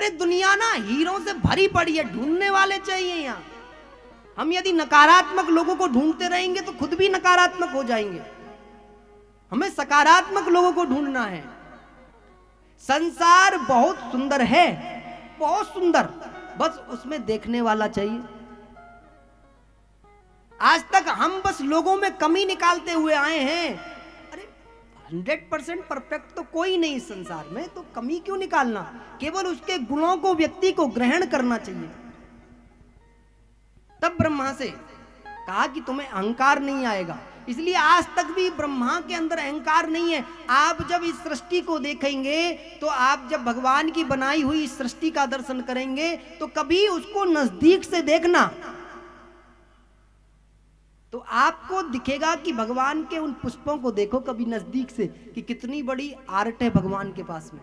अरे दुनिया ना हीरों से भरी पड़ी है, ढूंढने वाले चाहिए यहाँ। हम यदि नकारात्मक लोगों को ढूंढते रहेंगे तो खुद भी नकारात्मक हो जाएंगे। हमें सकारात्मक लोगों को ढूंढना है। संसार बहुत सुंदर है, बहुत सुंदर, बस उसमें देखने वाला चाहिए। आज तक हम बस लोगों में कमी निकालते हुए आए हैं। अरे 100% परफेक्ट तो कोई नहीं इस संसार में, तो कमी क्यों निकालना? केवल उसके गुणों को, व्यक्ति को ग्रहण करना चाहिए। तब ब्रह्मा से कहा कि तुम्हें अहंकार नहीं आएगा। इसलिए आज तक भी ब्रह्मा के अंदर अहंकार नहीं है। आप जब इस सृष्टि को देखेंगे, तो आप जब भगवान की बनाई हुई इस सृष्टि का दर्शन करेंगे, तो कभी उसको नजदीक से देखना, तो आपको दिखेगा कि भगवान के उन पुष्पों को देखो कभी नजदीक से, कि कितनी बड़ी आर्ट है भगवान के पास में।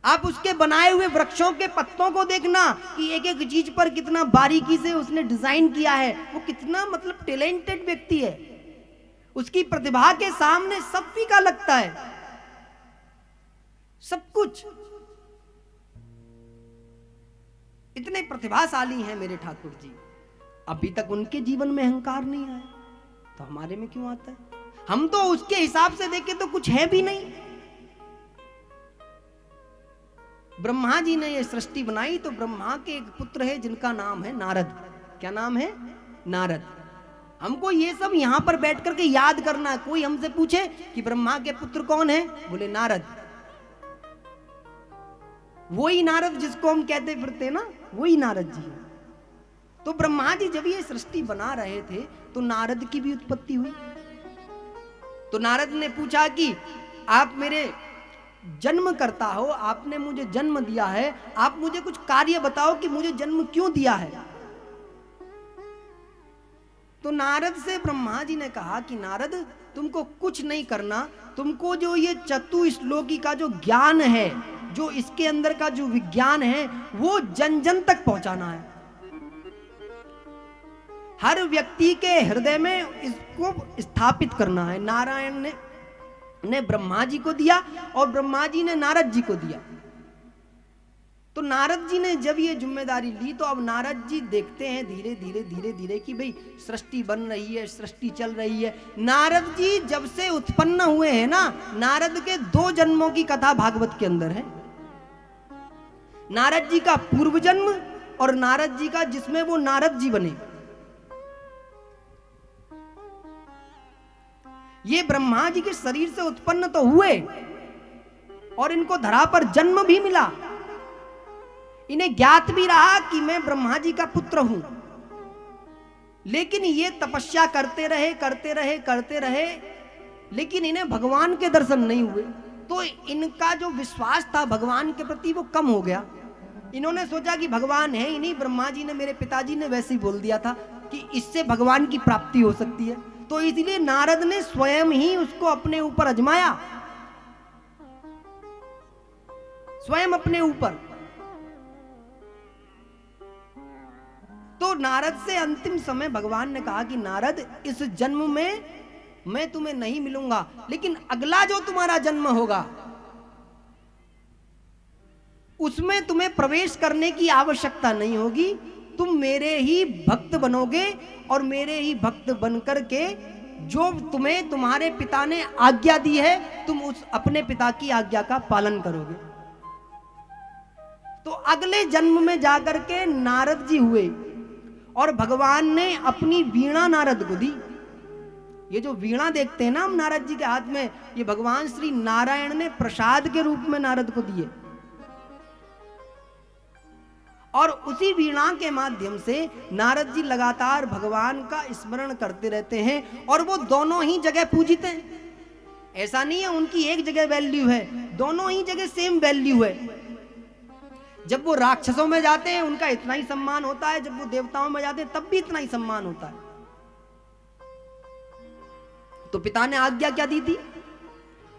आप उसके बनाए हुए वृक्षों के पत्तों को देखना कि एक एक चीज पर कितना बारीकी से उसने डिजाइन किया है। वो कितना मतलब टैलेंटेड व्यक्ति है। उसकी प्रतिभा के सामने सब फीका लगता है, सब कुछ। इतने प्रतिभाशाली हैं मेरे ठाकुर जी, अभी तक उनके जीवन में अहंकार नहीं आया, तो हमारे में क्यों आता है? हम तो उसके हिसाब से देखें तो कुछ है भी नहीं। ब्रह्मा जी ने यह सृष्टि बनाई, तो ब्रह्मा के एक पुत्र है जिनका नाम है नारद। क्या नाम है? नारद। हमको ये सब यहां पर बैठ करके याद करना है। कोई हमसे पूछे कि ब्रह्मा के पुत्र कौन है, बोले नारद। वही नारद जिसको हम कहते फिरते ना, वही नारद जी है। तो ब्रह्मा जी जब ये सृष्टि बना रहे थे, तो नारद की भी उत्पत्ति हुई। तो नारद ने पूछा कि आप मेरे जन्म करता हो, आपने मुझे जन्म दिया है, आप मुझे कुछ कार्य बताओ कि मुझे जन्म क्यों दिया है। तो नारद से ब्रह्मा जी ने कहा कि नारद, तुमको कुछ नहीं करना, तुमको जो ये चतुश्लोकी का जो ज्ञान है, जो इसके अंदर का जो विज्ञान है, वो जन जन तक पहुंचाना है। हर व्यक्ति के हृदय में इसको स्थापित करना है। नारायण ने ब्रह्मा जी को दिया और ब्रह्मा जी ने नारद जी को दिया। तो नारद जी ने जब ये जिम्मेदारी ली, तो अब नारद जी देखते हैं धीरे धीरे धीरे धीरे कि भाई सृष्टि बन रही है, सृष्टि चल रही है। नारद जी जब से उत्पन्न हुए हैं ना, नारद के 2 जन्मों की कथा भागवत के अंदर है। नारद जी का पूर्व जन्म और नारद जी का जिसमें वो नारद जी बने। ये ब्रह्मा जी के शरीर से उत्पन्न तो हुए और इनको धरा पर जन्म भी मिला। इन्हें ज्ञात भी रहा कि मैं ब्रह्मा जी का पुत्र हूं, लेकिन ये तपस्या करते रहे करते रहे करते रहे, लेकिन इन्हें भगवान के दर्शन नहीं हुए। तो इनका जो विश्वास था भगवान के प्रति वो कम हो गया। इन्होंने सोचा कि भगवान है ही नहीं। ब्रह्मा जी ने, मेरे पिताजी ने वैसे ही बोल दिया था कि इससे भगवान की प्राप्ति हो सकती है। तो इसलिए नारद ने स्वयं ही उसको अपने ऊपर आजमाया, स्वयं अपने ऊपर। तो नारद से अंतिम समय भगवान ने कहा कि नारद, इस जन्म में मैं तुम्हें नहीं मिलूंगा, लेकिन अगला जो तुम्हारा जन्म होगा उसमें तुम्हें प्रवेश करने की आवश्यकता नहीं होगी। तुम मेरे ही भक्त बनोगे और मेरे ही भक्त बनकर के जो तुम्हें तुम्हारे पिता ने आज्ञा दी है, तुम उस अपने पिता की आज्ञा का पालन करोगे। तो अगले जन्म में जाकर के नारद जी हुए और भगवान ने अपनी वीणा नारद को दी। ये जो वीणा देखते हैं ना हम नारद जी के हाथ में, ये भगवान श्री नारायण ने प्रसाद के रूप में नारद को दिए। और उसी वीणा के माध्यम से नारद जी लगातार भगवान का स्मरण करते रहते हैं और वो दोनों ही जगह पूजित हैं। ऐसा नहीं है उनकी एक जगह वैल्यू है, दोनों ही जगह सेम वैल्यू है। जब वो राक्षसों में जाते हैं उनका इतना ही सम्मान होता है, जब वो देवताओं में जाते हैं तब भी इतना ही सम्मान होता है। तो पिता ने आज्ञा क्या दी थी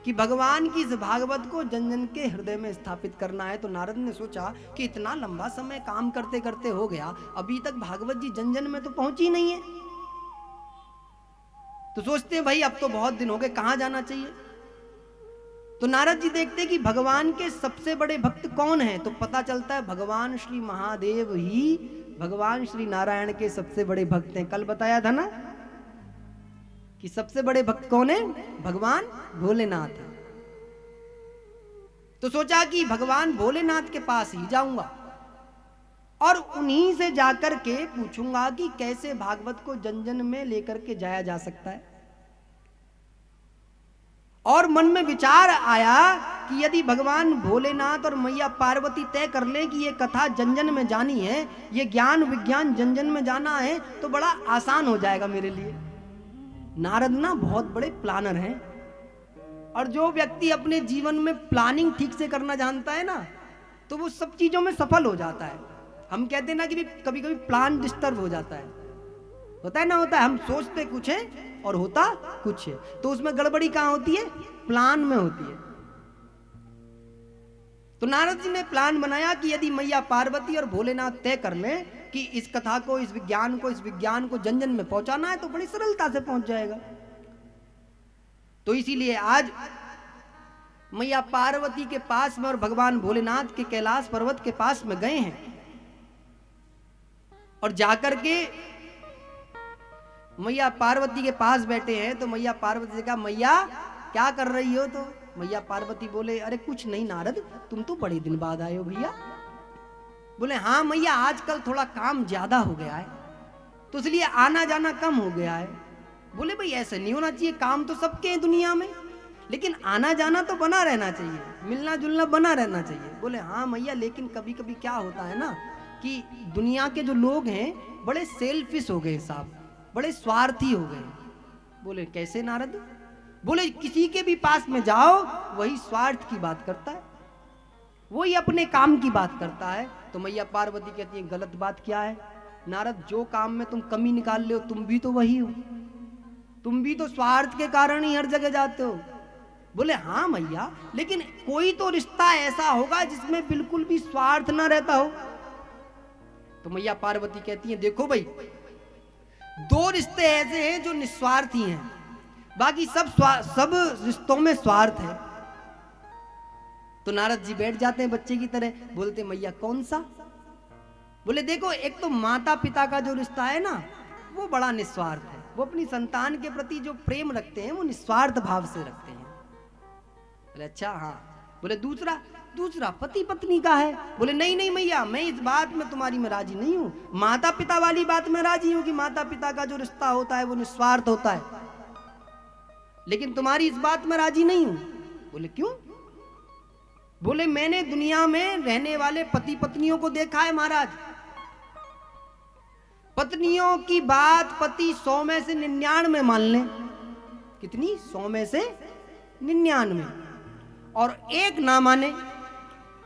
कि भगवान की इस भागवत को जन जन के हृदय में स्थापित करना है। तो नारद ने सोचा कि इतना लंबा समय काम करते करते हो गया, अभी तक भागवत जी जन जन में तो पहुंची नहीं है। तो सोचते हैं भाई अब तो बहुत दिन हो गए, कहां जाना चाहिए। तो नारद जी देखते कि भगवान के सबसे बड़े भक्त कौन हैं, तो पता चलता है भगवान श्री महादेव ही भगवान श्री नारायण के सबसे बड़े भक्त हैं। कल बताया था ना कि सबसे बड़े भक्त कौन है, भगवान भोलेनाथ है। तो सोचा कि भगवान भोलेनाथ के पास ही जाऊंगा और उन्हीं से जाकर के पूछूंगा कि कैसे भागवत को जन जन में लेकर के जाया जा सकता है। और मन में विचार आया कि यदि भगवान भोलेनाथ और मैया पार्वती तय कर ले कि ये कथा जन जन में जानी है, ये ज्ञान विज्ञान जन जन में जाना है, तो बड़ा आसान हो जाएगा मेरे लिए। नारद ना बहुत बड़े प्लानर हैं, और जो व्यक्ति अपने जीवन में प्लानिंग ठीक से करना जानता है ना, तो वो सब चीजों में सफल हो जाता है। हम कहते हैं ना कि कभी कभी प्लान डिस्टर्ब हो जाता है, होता है ना, होता है। हम सोचते कुछ है और होता कुछ है, तो उसमें गड़बड़ी कहां होती है, प्लान में होती है। तो नारद जी ने प्लान बनाया कि यदि मैया पार्वती और भोलेनाथ तय कर लें कि इस कथा को, इस विज्ञान को जन जन में पहुंचाना है, तो बड़ी सरलता से पहुंच जाएगा। तो इसीलिए आज मैया पार्वती के पास में और भगवान भोलेनाथ के कैलाश पर्वत के पास में गए हैं, और जाकर के मैया पार्वती के पास बैठे हैं। तो मैया पार्वती से कहा, मैया क्या कर रही हो? तो मैया पार्वती बोले, अरे कुछ नहीं नारद, तुम तो बड़े दिन बाद आए हो भैया। बोले हाँ मैया, आजकल थोड़ा काम ज्यादा हो गया है, तो इसलिए आना जाना कम हो गया है। बोले भाई ऐसा नहीं होना चाहिए, काम तो सबके हैं दुनिया में, लेकिन आना जाना तो बना रहना चाहिए, मिलना जुलना बना रहना चाहिए। बोले हाँ मैया, लेकिन कभी कभी क्या होता है ना कि दुनिया के जो लोग हैं बड़े सेल्फिश हो गए साहब, बड़े स्वार्थी हो गए। बोले कैसे नारद? बोले किसी के भी पास में जाओ वही स्वार्थ की बात करता है, वही अपने काम की बात करता है। तो मैया पार्वती कहती है, गलत बात क्या है नारद? जो काम में तुम कमी निकाल ले हो, तुम भी तो वही हो, तुम भी तो स्वार्थ के कारण ही हर जगह जाते हो। बोले हाँ मैया, लेकिन कोई तो रिश्ता ऐसा होगा जिसमें बिल्कुल भी स्वार्थ ना रहता हो। तो मैया पार्वती कहती है, देखो भाई, दो रिश्ते ऐसे हैं जो निस्वार्थी हैं, बाकी सब रिश्तों में स्वार्थ है। तो नारद जी बैठ जाते हैं बच्चे की तरह, बोलते मैया कौन सा? बोले देखो, एक तो माता पिता का जो रिश्ता है ना, वो बड़ा निस्वार्थ है, वो अपनी संतान के प्रति जो प्रेम रखते हैं वो निस्वार्थ भाव से रखते हैं। बोले अच्छा हाँ। बोले दूसरा पति पत्नी का है। बोले नहीं नहीं मैया, मैं इस बात में तुम्हारी में राजी नहीं हूं, माता पिता वाली बात में राजी हूं कि माता पिता का जो रिश्ता होता है वो निस्वार्थ होता है, लेकिन तुम्हारी इस बात में राजी नहीं हूं। बोले क्यों? बोले मैंने दुनिया में रहने वाले पति पत्नियों को देखा है महाराज, पत्नियों की बात पति 100 में से 99 मान लें। कितनी? 100 में से 99, और एक ना माने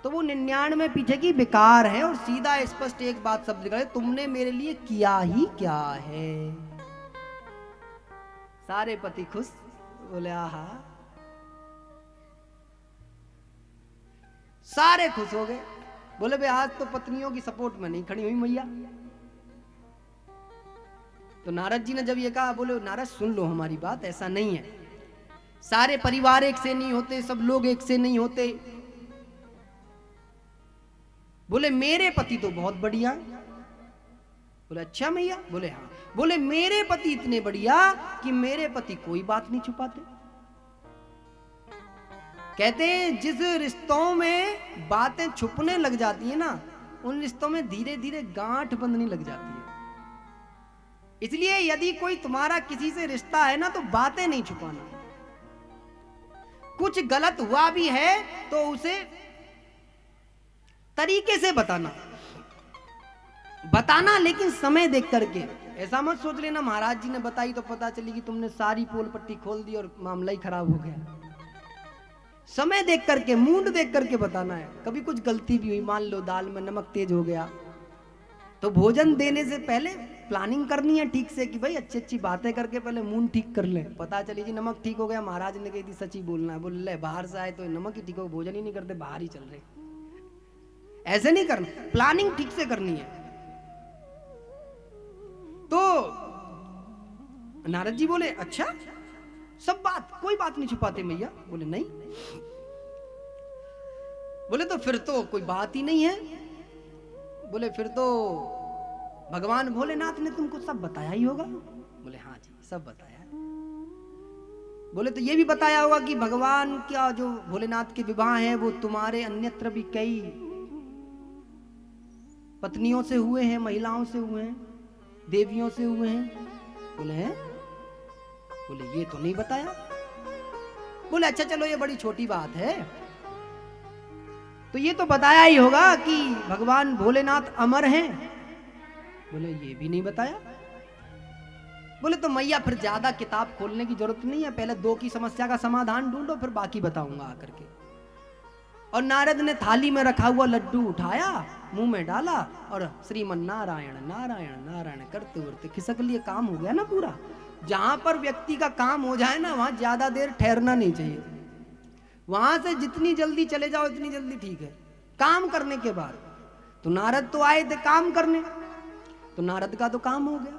तो वो 99 पीछे की बेकार है, और सीधा स्पष्ट एक बात शब्द करे, तुमने मेरे लिए किया ही क्या है। सारे पति खुश। बोले आहा, सारे खुश हो गए। बोले भाई आज तो पत्नियों की सपोर्ट में नहीं खड़ी हुई मैया। तो नारद जी ने जब ये कहा, बोले नारद सुन लो हमारी बात, ऐसा नहीं है, सारे परिवार एक से नहीं होते, सब लोग एक से नहीं होते। बोले मेरे पति तो बहुत बढ़िया। बोले अच्छा मैया? बोले हाँ। बोले मेरे पति इतने बढ़िया कि मेरे पति कोई बात नहीं छुपाते। कहते हैं जिस रिश्तों में बातें छुपने लग जाती है ना, उन रिश्तों में धीरे धीरे गांठ बंधने लग जाती है। इसलिए यदि कोई तुम्हारा किसी से रिश्ता है ना, तो बातें नहीं छुपाना। कुछ गलत हुआ भी है तो उसे तरीके से बताना, लेकिन समय देख करके। ऐसा मत सोच लेना महाराज जी ने बताई तो पता चली कि तुमने सारी पोल पट्टी खोल दी और मामला ही खराब हो गया। समय देख करके, मूड देख करके बताना है। कभी कुछ गलती भी हुई, मान लो दाल में नमक तेज हो गया, तो भोजन देने से पहले प्लानिंग करनी है ठीक से कि भाई अच्छी अच्छी बातें करके पहले मूड ठीक कर ले। पता चली जी नमक ठीक हो गया, महाराज ने कही थी सच ही बोलना है। बोल ले बाहर से आए तो नमक ही ठीक हो, भोजन ही नहीं करते, बाहर ही चल रहे। ऐसे नहीं करना, प्लानिंग ठीक से करनी है। तो नारद जी बोले अच्छा, सब बात, कोई बात नहीं छुपाते मैया? बोले नहीं। बोले तो फिर तो कोई बात ही नहीं है। बोले फिर तो भगवान भोलेनाथ ने तुमको सब बताया ही होगा। बोले हाँ जी सब बताया। बोले तो ये भी बताया होगा कि भगवान क्या जो भोलेनाथ के विवाह हैं वो तुम्हारे अन्यत्र भी कई पत्नियों से हुए हैं, महिलाओं से हुए हैं, देवियों से हुए हैं। बोले हैं? बोले ये तो नहीं बताया। बोले अच्छा चलो ये बड़ी छोटी बात है, तो ये तो बताया ही होगा कि भगवान भोलेनाथ अमर हैं। बोले ये भी नहीं बताया। बोले तो मैया फिर ज्यादा किताब खोलने की जरूरत नहीं है, पहले दो की समस्या का समाधान ढूंढो फिर बाकी बताऊंगा आकर के। और नारद ने थाली में रखा हुआ लड्डू उठाया, मुंह में डाला और श्रीमन नारायण नारायण नारायण करते करते खिसक लिए, काम हो गया ना पूरा। जहां पर व्यक्ति का काम हो जाए ना वहां ज्यादा देर ठहरना नहीं चाहिए, वहां से जितनी जल्दी चले जाओ इतनी जल्दी ठीक है। काम करने के बाद तो नारद तो आए थे काम करने, तो नारद का तो काम हो गया।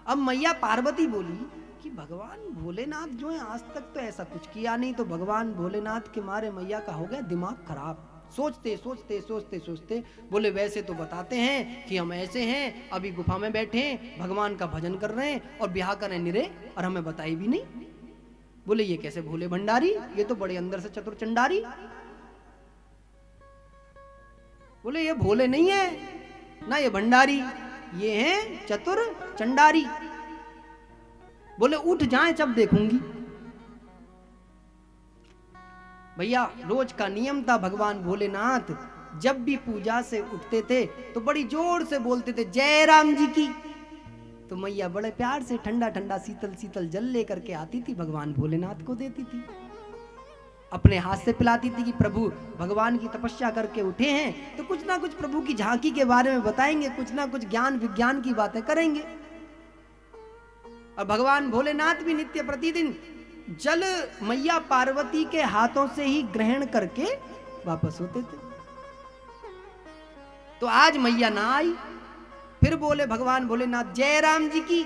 अब मैया पार्वती बोली कि भगवान भोलेनाथ जो है आज तक तो ऐसा कुछ किया नहीं, तो भगवान भोलेनाथ के मारे मैया का हो गया दिमाग खराब। सोचते सोचते सोचते सोचते बोले वैसे तो बताते हैं कि हम ऐसे हैं, अभी गुफा में बैठे हैं, भगवान का भजन कर रहे हैं और ब्याह करें निरे, और हमें बताई भी नहीं। बोले ये कैसे भोले भंडारी, ये तो बड़े अंदर से चतुर चंडारी। बोले ये भोले नहीं है ना ये भंडारी, ये हैं चतुर चंडारी। बोले उठ जाएं जब देखूंगी। भैया रोज का नियम था, भगवान भोलेनाथ जब भी पूजा से उठते थे तो बड़ी जोर से बोलते थे जय राम जी की। तो मैया बड़े प्यार से ठंडा ठंडा शीतल शीतल जल लेकर के आती थी, भगवान भोलेनाथ को देती थी, अपने हाथ से पिलाती थी कि प्रभु भगवान की तपस्या करके उठे हैं तो कुछ ना कुछ प्रभु की झांकी के बारे में बताएंगे, कुछ ना कुछ ज्ञान विज्ञान की बातें करेंगे। और भगवान भोलेनाथ भी नित्य प्रतिदिन जल मैया पार्वती के हाथों से ही ग्रहण करके वापस होते थे। तो आज मैया ना आई, फिर बोले भगवान भोलेनाथ जय राम जी की।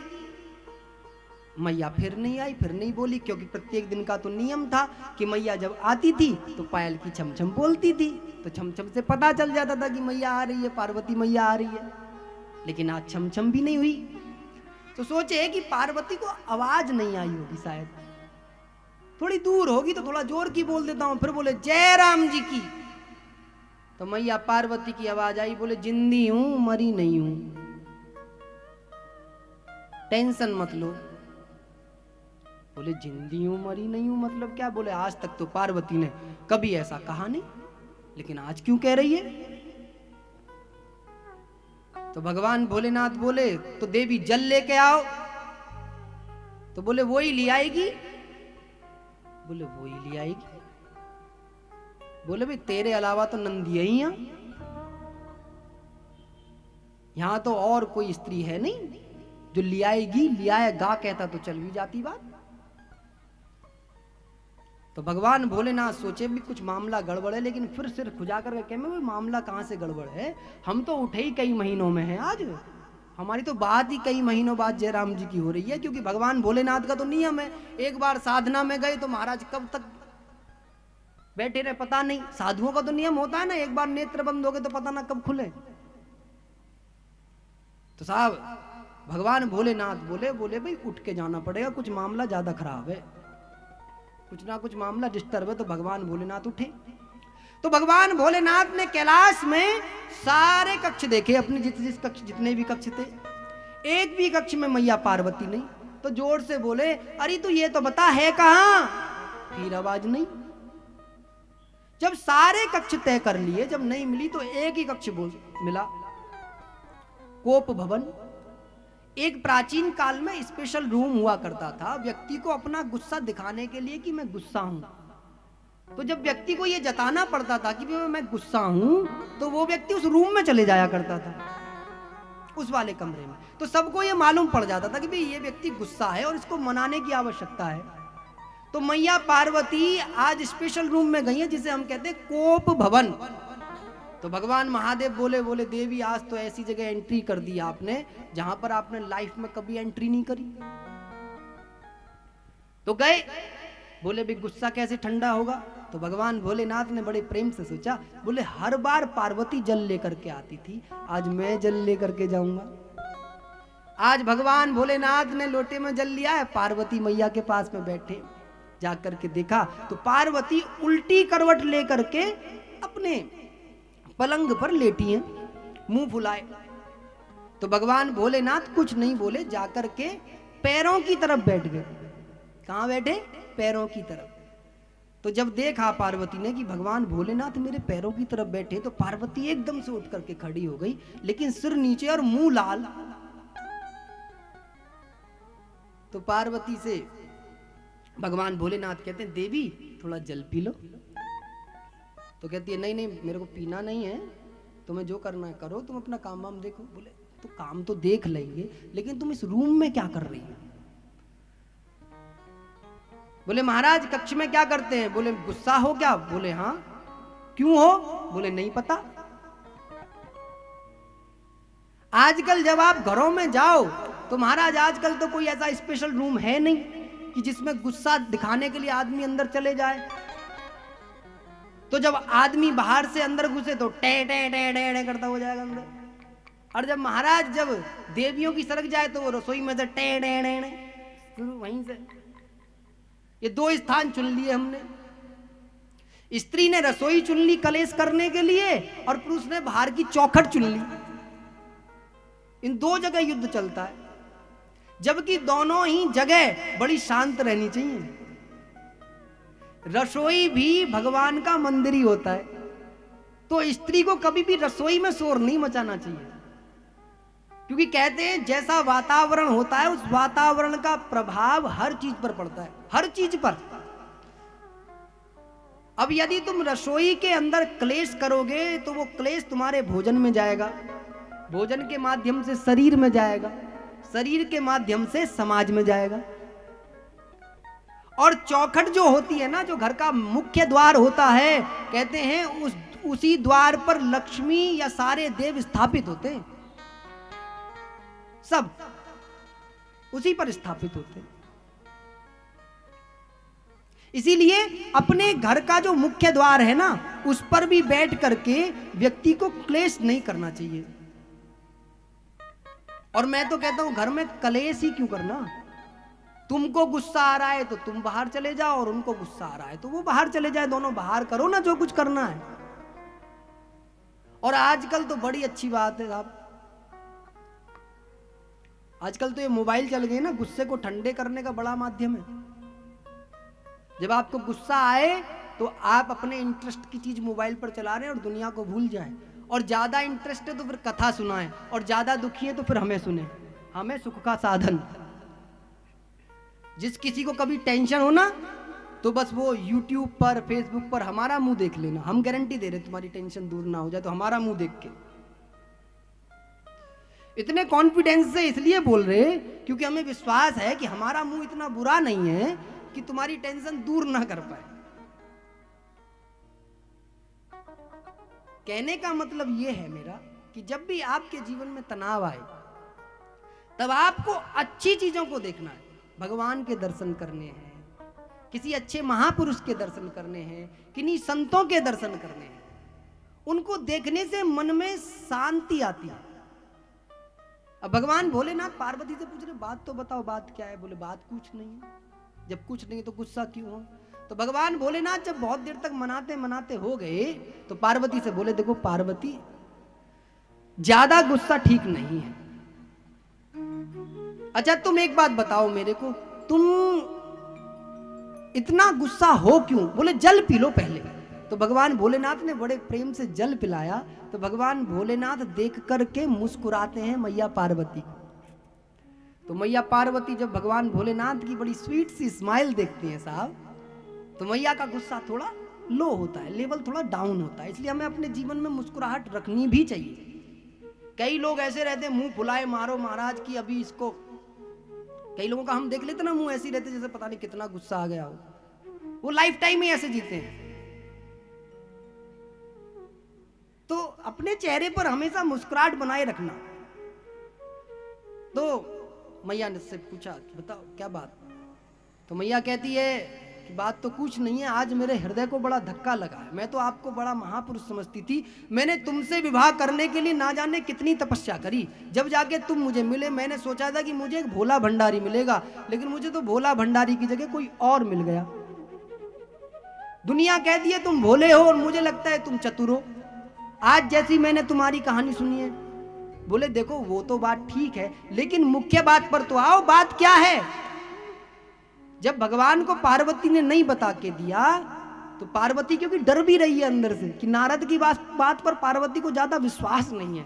मैया फिर नहीं आई, फिर नहीं बोली, क्योंकि प्रत्येक दिन का तो नियम था कि मैया जब आती थी तो पायल की छमछम बोलती थी, तो छमछम से पता चल जाता था कि मैया आ रही है, पार्वती मैया आ रही है। लेकिन आज छमछम भी नहीं हुई, तो सोचे कि पार्वती को आवाज नहीं आई होगी, शायद थोड़ी दूर होगी तो थोड़ा जोर की बोल देता हूं। फिर बोले जय राम जी की, तो मैया पार्वती की आवाज आई, बोले जिंदी हूं मरी नहीं हूं, टेंशन मत लो। बोले जिंदी हूं मरी नहीं हूं मतलब क्या? बोले आज तक तो पार्वती ने कभी ऐसा कहा नहीं, लेकिन आज क्यों कह रही है? तो भगवान भोलेनाथ बोले तो देवी जल लेके आओ। तो बोले वो ही ले आएगी। बोले वो ही ले आएगी। बोले भाई तेरे अलावा तो नंदी ही हैं, यहां तो और कोई स्त्री है नहीं जो ले आएगी। ले आएगा कहता तो चल भी जाती बात। तो भगवान भोलेनाथ सोचे भी कुछ मामला गड़बड़ है, लेकिन फिर सिर खुजा कर कहे मैं मामला कहां से गड़बड़ है, हम तो उठे ही कई महीनों में हैं, आज हमारी तो बात ही कई महीनों बाद जयराम जी की हो रही है। क्योंकि भगवान भोलेनाथ का तो नियम है, एक बार साधना में गए तो महाराज कब तक बैठे रहे पता नहीं। साधुओं का तो नियम होता है ना, एक बार नेत्र बंद हो गए तो पता ना कब खुले। तो साहब भगवान भोलेनाथ बोले भाई उठ के जाना पड़ेगा, कुछ मामला ज्यादा खराब है, कुछ ना कुछ मामला डिस्टर्ब है। तो भगवान भोलेनाथ उठे। तो भगवान भोलेनाथ ने कैलाश में सारे कक्ष देखे, अपने जिस कक्ष जितने भी कक्ष थे, एक भी कक्ष में मैया पार्वती नहीं। तो जोर से बोले अरे तू ये तो बता है कहां? फिर आवाज नहीं। जब सारे कक्ष तय कर लिए, जब नहीं मिली तो एक ही कक्ष मिला, कोप भवन। एक प्राचीन काल में स्पेशल रूम हुआ करता था व्यक्ति को अपना गुस्सा दिखाने के लिए कि मैं गुस्सा हूं। तो जब व्यक्ति को यह जताना पड़ता था कि मैं गुस्सा हूं, तो वो व्यक्ति उस रूम में चले जाया करता था, उस वाले कमरे में। तो सबको यह मालूम पड़ जाता था कि भाई ये व्यक्ति गुस्सा है और इसको मनाने की आवश्यकता है। तो मैया पार्वती आज स्पेशल रूम में गई है जिसे हम कहते हैं कोप भवन। तो भगवान महादेव बोले देवी आज तो ऐसी जगह एंट्री कर दी आपने जहां पर आपने लाइफ में कभी एंट्री नहीं करी। तो गए, बोले भी गुस्सा कैसे ठंडा होगा? तो भगवान भोलेनाथ ने बड़े प्रेम से सोचा, बोले हर बार पार्वती जल लेकर के आती थी, आज मैं जल लेकर के जाऊंगा। आज भगवान भोलेनाथ ने लोटे में जल लिया है, पार्वती मैया के पास में बैठे, जाकर के देखा तो पार्वती उल्टी करवट लेकर के अपने पलंग पर लेटी हैं, मुंह फुलाए। तो भगवान भोलेनाथ कुछ नहीं बोले, जाकर के पैरों की तरफ बैठ गए। कहां बैठे? पैरों की तरफ। तो जब देखा पार्वती ने कि भगवान भोलेनाथ मेरे पैरों की तरफ बैठे, तो पार्वती एकदम से उठ करके खड़ी हो गई, लेकिन सिर नीचे और मुंह लाल। तो पार्वती से भगवान भोलेनाथ कहते हैं, देवी थोड़ा जल पी लो। तो कहती है, नहीं नहीं मेरे को पीना नहीं है, तुम्हें जो करना है करो, तुम अपना काम वाम देखो। बोले तो काम तो देख लेंगे, लेकिन तुम इस रूम में क्या कर रही हो? बोले महाराज कक्ष में क्या करते हैं? बोले गुस्सा हो क्या? बोले हाँ। क्यों हो? बोले नहीं पता। आजकल जब आप घरों में जाओ तो महाराज आजकल तो कोई ऐसा स्पेशल रूम है नहीं कि जिसमें गुस्सा दिखाने के लिए आदमी अंदर चले जाए। तो जब आदमी बाहर से अंदर घुसे तो टे टे टे टे टे करता हो जाएगा अंदर। और जब महाराज जब देवियों की सरक जाए तो वो रसोई में से टे टे टे टे वहीं से। ये दो स्थान चुन लिए हमने। स्त्री ने रसोई चुन ली कलेश करने के लिए, और पुरुष ने बाहर की चौखट चुन ली। इन दो जगह युद्ध चलता है, जबकि दोनों ही जगह बड़ी शांत रहनी चाहिए। रसोई भी भगवान का मंदिर ही होता है, तो स्त्री को कभी भी रसोई में शोर नहीं मचाना चाहिए, क्योंकि कहते हैं जैसा वातावरण होता है उस वातावरण का प्रभाव हर चीज पर पड़ता है, हर चीज पर। अब यदि तुम रसोई के अंदर क्लेश करोगे तो वो क्लेश तुम्हारे भोजन में जाएगा, भोजन के माध्यम से शरीर में जाएगा, शरीर के माध्यम से समाज में जाएगा। और चौखट जो होती है ना, जो घर का मुख्य द्वार होता है, कहते हैं उसी द्वार पर लक्ष्मी या सारे देव स्थापित होते हैं, सब उसी पर स्थापित होते हैं। इसीलिए अपने घर का जो मुख्य द्वार है ना, उस पर भी बैठ करके व्यक्ति को क्लेश नहीं करना चाहिए। और मैं तो कहता हूं घर में कलेश ही क्यों करना। तुमको गुस्सा आ रहा है तो तुम बाहर चले जाओ, और उनको गुस्सा आ रहा है तो वो बाहर चले जाए, दोनों बाहर करो ना जो कुछ करना है। और आजकल तो बड़ी अच्छी बात है साहब, आजकल तो ये मोबाइल चल गए ना, गुस्से को ठंडे करने का बड़ा माध्यम है। जब आपको गुस्सा आए तो आप अपने इंटरेस्ट की चीज मोबाइल पर चला रहे हैं और दुनिया को भूल जाएं। और ज्यादा इंटरेस्ट है तो फिर कथा सुनाएं, और ज्यादा दुखी है तो फिर हमें सुने, हमें सुख का साधन। जिस किसी को कभी टेंशन हो ना, तो बस वो YouTube पर Facebook पर हमारा मुंह देख लेना, हम गारंटी दे रहे तुम्हारी टेंशन दूर ना हो जाए तो हमारा मुंह देख के। इतने कॉन्फिडेंस से इसलिए बोल रहे क्योंकि हमें विश्वास है कि हमारा मुंह इतना बुरा नहीं है कि तुम्हारी टेंशन दूर ना कर पाए। कहने का मतलब यह है मेरा कि जब भी आपके जीवन में तनाव आए तब आपको अच्छी चीजों को देखना है। भगवान के दर्शन करने हैं, किसी अच्छे महापुरुष के दर्शन करने हैं, किन्हीं संतों के दर्शन करने हैं। उनको देखने से मन में शांति आती है। अब भगवान भोलेनाथ पार्वती से पूछ रहे, बात तो बताओ, बात क्या है? बोले बात कुछ नहीं है। जब कुछ नहीं तो गुस्सा क्यों हो? तो भगवान भोलेनाथ जब बहुत देर तक मनाते मनाते हो गए तो पार्वती से बोले, देखो पार्वती, ज्यादा गुस्सा ठीक नहीं है। अच्छा तुम एक बात बताओ मेरे को, तुम इतना गुस्सा हो क्यों? बोले जल पी लो पहले। तो भगवान भोलेनाथ ने बड़े प्रेम से जल पिलाया। तो भगवान भोलेनाथ देख करके मुस्कुराते हैं मैया पार्वती को। तो मैया पार्वती जब भगवान भोलेनाथ की बड़ी स्वीट सी स्माइल देखती हैं साहब, तो मैया का गुस्सा थोड़ा लो होता है, लेवल थोड़ा डाउन होता है। इसलिए हमें अपने जीवन में मुस्कुराहट रखनी भी चाहिए। कई लोग ऐसे रहते हैं मुंह फुलाए मारो महाराज की अभी इसको। कई लोगों का हम देख लेते ना, मुंह ऐसी रहते जैसे पता नहीं कितना गुस्सा आ गया हो। वो लाइफ टाइम ही ऐसे जीते हैं। तो अपने चेहरे पर हमेशा मुस्कुराहट बनाए रखना। तो मैया ने से पूछा, बताओ क्या बात? तो मैया कहती है कि बात तो कुछ नहीं है, आज मेरे हृदय को बड़ा धक्का लगा है। मैं तो आपको बड़ा महापुरुष समझती थी, मैंने तुमसे विवाह करने के लिए ना जाने कितनी तपस्या करी, जब जाके तुम मुझे मिले मैंने सोचा था कि मुझे एक भोला भंडारी मिलेगा, लेकिन मुझे तो भोला भंडारी की जगह कोई और मिल गया। दुनिया कहती है तुम भोले हो और मुझे लगता है तुम चतुर हो। आज जैसी मैंने तुम्हारी कहानी सुनी है, बोले देखो वो तो बात ठीक है, लेकिन मुख्य बात पर तो आओ, बात क्या है? जब भगवान को पार्वती ने नहीं बता के दिया तो पार्वती क्योंकि डर भी रही है अंदर से कि नारद की बात पर पार्वती को ज्यादा विश्वास नहीं है।